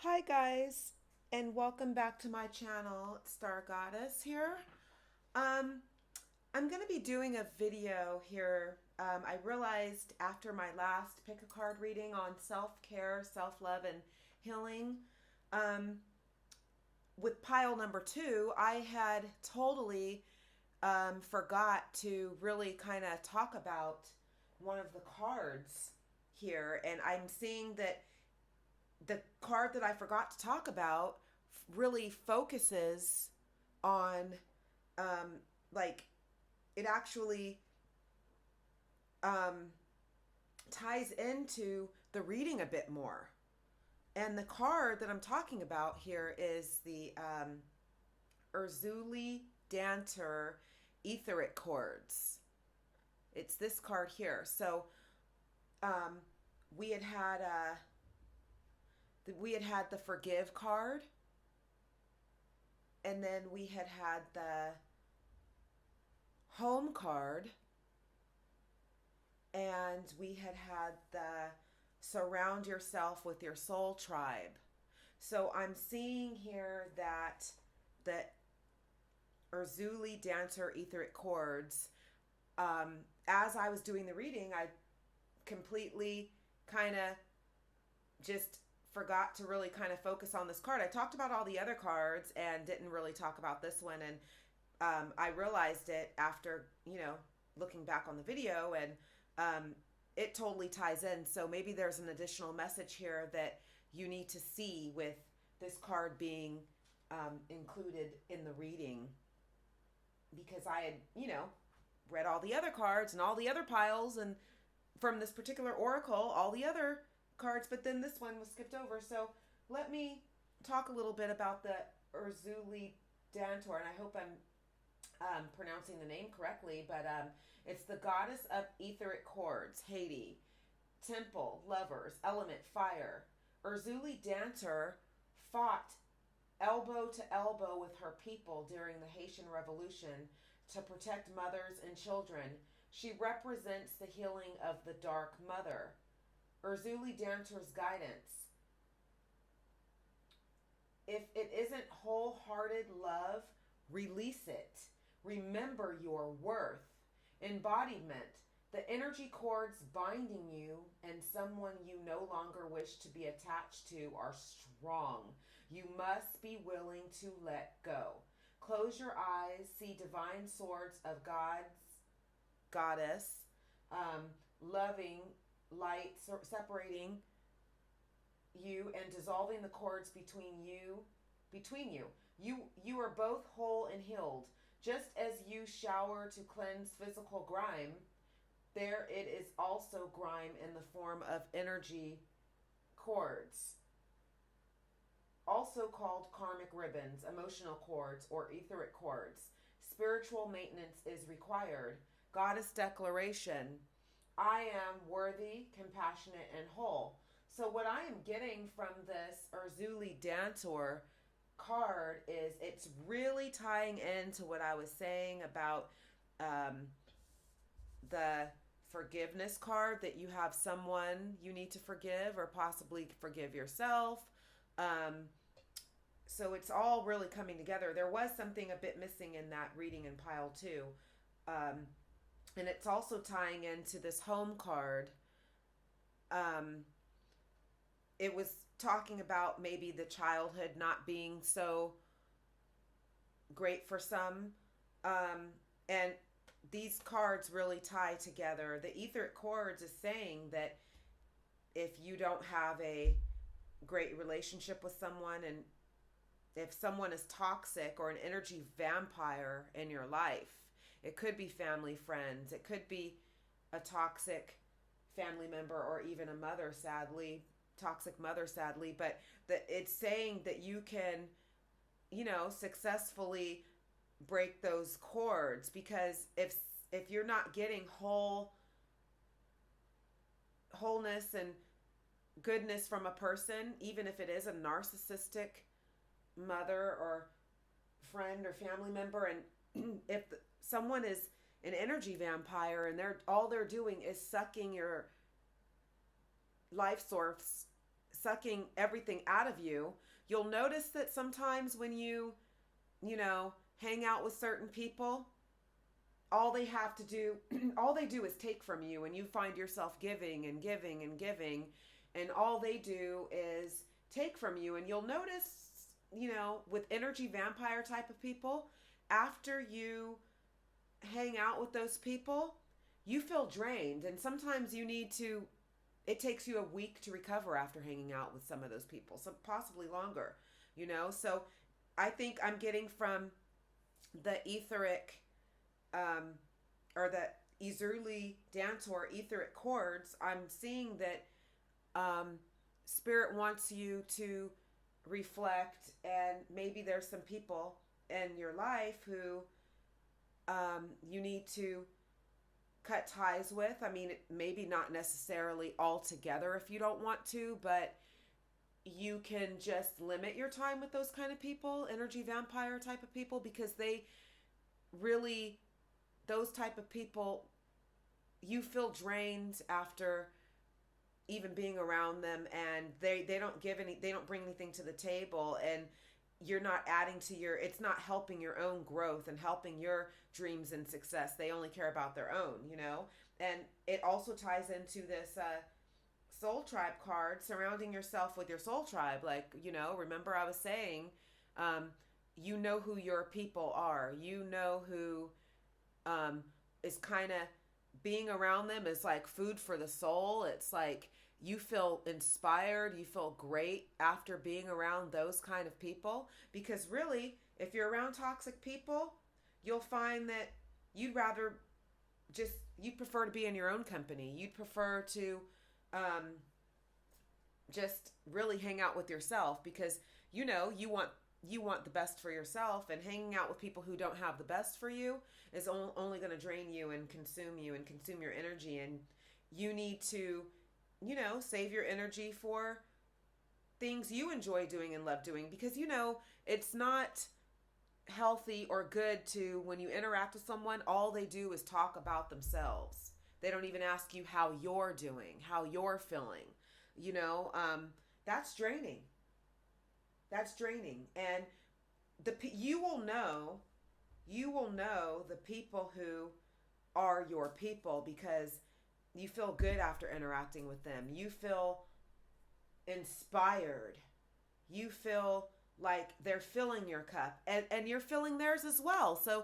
Hi guys, and welcome back to my channel. It's Star Goddess here. Um, I'm going to be doing a video here. I realized after my last Pickacard reading on self-care, self-love, and healing, um, with pile number 2, I had totally forgot to really kind of talk about one of the cards here, and I'm seeing that the card that I forgot to talk about really focuses on like it actually um, ties into the reading a bit more. And the card that I'm talking about here is the Urzuli Danter Etheric Chords. It's this card here. So um, we had had the Forgive card, and then we had had the Home card, and we had had the Surround Yourself with Your Soul Tribe. So I'm seeing here that the Urzuli Dancer Etheric Chords, as I was doing the reading, I completely kind of just forgot to really kind of focus on this card. I talked about all the other cards and didn't really talk about this one. And I realized it after, looking back on the video, and it totally ties in. So maybe there's an additional message here that you need to see with this card being included in the reading, because I had, read all the other cards and all the other piles, and from this particular oracle, all the other cards, but then this one was skipped over. So let me talk a little bit about the Urzuli Dantor, and I hope I'm pronouncing the name correctly, but it's the goddess of etheric chords, Haiti, temple, lovers, element, fire. Urzuli Dantor fought elbow to elbow with her people during the Haitian Revolution to protect mothers and children. She represents the healing of the Dark Mother. Urzuli Dantor's guidance. If it isn't wholehearted love, release it. Remember your worth. Embodiment. The energy cords binding you and someone you no longer wish to be attached to are strong. You must be willing to let go. Close your eyes, see divine swords of God's goddess, loving light separating you and dissolving the cords between you. You are both whole and healed. Just as you shower to cleanse physical grime, there it is also grime in the form of energy cords, also called karmic ribbons, emotional cords, or etheric cords. Spiritual maintenance is required. Goddess declaration: I am worthy, compassionate, and whole. So what I am getting from this Urzuli Dantor card is it's really tying into what I was saying about the forgiveness card, that you have someone you need to forgive, or possibly forgive yourself. Um, so it's all really coming together. There was something a bit missing in that reading in pile 2. Um, and it's also tying into this home card. Um, it was talking about maybe the childhood not being so great for some. And these cards really tie together. The etheric chords is saying that if you don't have a great relationship with someone, and if someone is toxic or an energy vampire in your life, it could be family, friends, it could be a toxic family member, or even a mother, sadly, toxic mother, sadly, but it's saying that you can, successfully break those cords, because if you're not getting wholeness and goodness from a person, even if it is a narcissistic mother or friend or family member, and if someone is an energy vampire and all they're doing is sucking your life sucking everything out of you, you'll notice that sometimes when you know, hang out with certain people, all they have to do, all they do is take from you, and you find yourself giving and giving and giving, and all they do is take from you. And you'll notice, you know, with energy vampire type of people, after you hang out with those people, you feel drained. And sometimes you need to, it takes you a week to recover after hanging out with some of those people, some possibly longer, you know. So I think I'm getting from the etheric, or the Izuli Dantor etheric chords, I'm seeing that Spirit wants you to reflect, and maybe there's some people in your life who you need to cut ties with. I mean, maybe not necessarily all together if you don't want to, but you can just limit your time with those kind of people, energy vampire type of people, because they really, those type of people, you feel drained after even being around them, and they don't give any, they don't bring anything to the table, and you're not adding to your, it's not helping your own growth and helping your dreams and success. They only care about their own, you know. And it also ties into this soul tribe card, surrounding yourself with your soul tribe. Like, you know, remember I was saying, you know who your people are, you know who is kind of, being around them is like food for the soul. It's like you feel inspired, you feel great after being around those kind of people. Because really, if you're around toxic people, you'll find that you'd rather just, you'd prefer to be in your own company. You'd prefer to just really hang out with yourself, because you know you want the best for yourself, and hanging out with people who don't have the best for you is only going to drain you and consume your energy. And you need to, you know, save your energy for things you enjoy doing and love doing, because, you know, it's not healthy or good to, when you interact with someone, all they do is talk about themselves. They don't even ask you how you're doing, how you're feeling, you know. That's draining. That's draining. And you will know the people who are your people, because you feel good after interacting with them. You feel inspired. You feel like they're filling your cup, and you're filling theirs as well. So,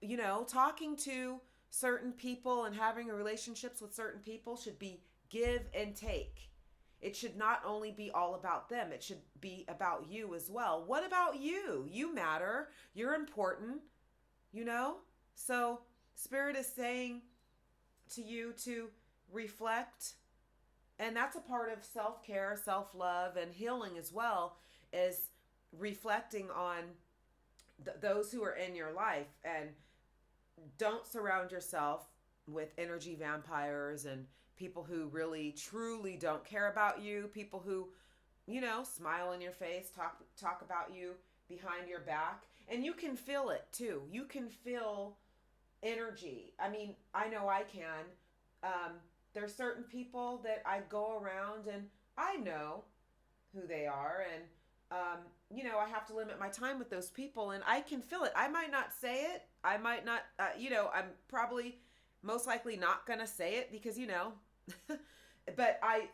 you know, talking to certain people and having relationships with certain people should be give and take. It should not only be all about them. It should be about you as well. What about you? You matter. You're important, you know? So Spirit is saying to you to reflect. And that's a part of self-care, self-love, and healing as well, is reflecting on those who are in your life. And don't surround yourself with energy vampires and people who really truly don't care about you, people who, you know, smile in your face, talk about you behind your back. And you can feel it too. You can feel energy. I mean, I know I can. There's certain people that I go around and I know who they are, and you know, I have to limit my time with those people, and I can feel it. I might not say it. I might not, you know, I'm probably most likely not going to say it, because, you know, but I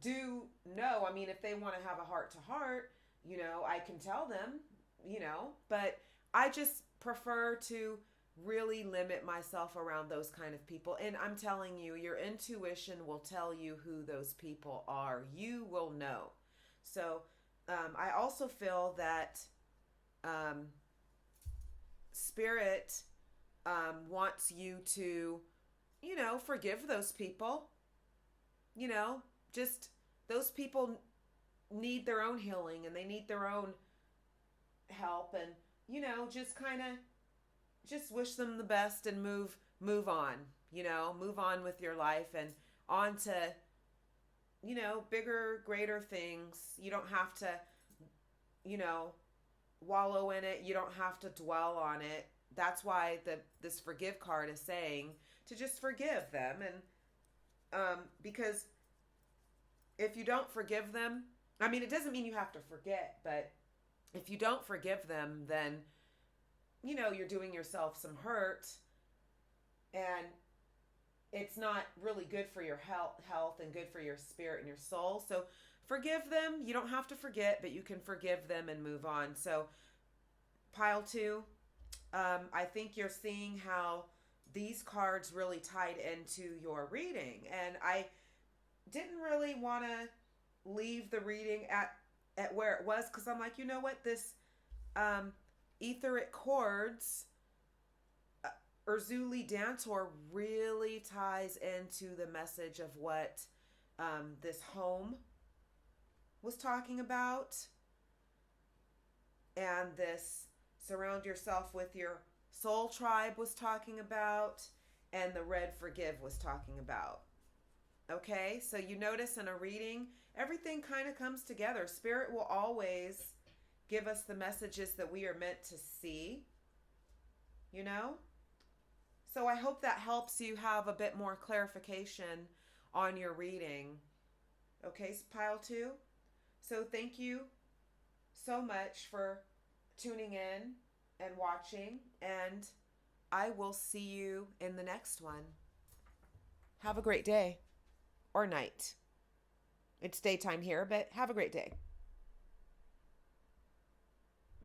do know, I mean, if they want to have a heart to heart, you know, I can tell them, you know, but I just prefer to really limit myself around those kind of people. And I'm telling you, your intuition will tell you who those people are. You will know. So I also feel that Spirit wants you to, you know, forgive those people. You know, just those people need their own healing, and they need their own help, and, you know, just kind of just wish them the best and move on, you know, move on with your life and on to, you know, bigger, greater things. You don't have to, you know, wallow in it. You don't have to dwell on it. That's why this forgive card is saying to just forgive them. And because if you don't forgive them, I mean, it doesn't mean you have to forget, but if you don't forgive them, then, you know, you're doing yourself some hurt, and it's not really good for your health and good for your spirit and your soul. So forgive them. You don't have to forget, but you can forgive them and move on. So pile 2, I think you're seeing how these cards really tied into your reading. And I didn't really want to leave the reading at where it was, because I'm like, you know what, this etheric chords, Urzuli Dantor really ties into the message of what this home was talking about, and this surround yourself with your soul tribe was talking about, and the red forgive was talking about. Okay, so you notice in a reading, everything kind of comes together. Spirit will always give us the messages that we are meant to see, you know? So I hope that helps you have a bit more clarification on your reading. Okay, pile 2. So thank you so much for tuning in and watching, and I will see you in the next one. Have a great day or night. It's daytime here, but have a great day.